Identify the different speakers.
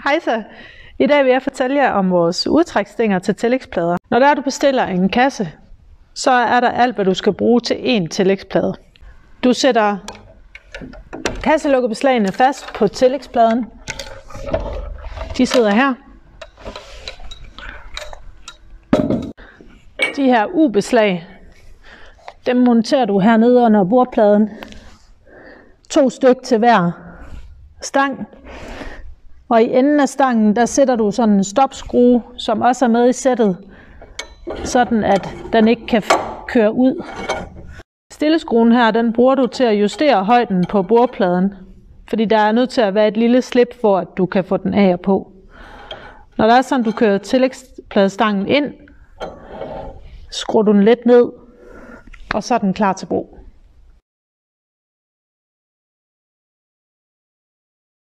Speaker 1: Hej så. I dag vil jeg fortælle jer om vores udtræksstænger til tillægsplader. Når der du bestiller en kasse, så er der alt, hvad du skal bruge til en tillægsplade. Du sætter kasselukkebeslagene fast på tillægspladen. De sidder her. De her U-beslag, dem monterer du hernede under bordpladen. 2 stykker til hver stang. Og i enden af stangen, der sætter du sådan en stopskrue, som også er med i sættet, sådan at den ikke kan køre ud. Stilleskruen her, den bruger du til at justere højden på bordpladen, fordi der er nødt til at være et lille slip, for at du kan få den af og på. Når der er sådan, du kører tillægspladestangen ind, skruer du den lidt ned, og så er den klar til brug.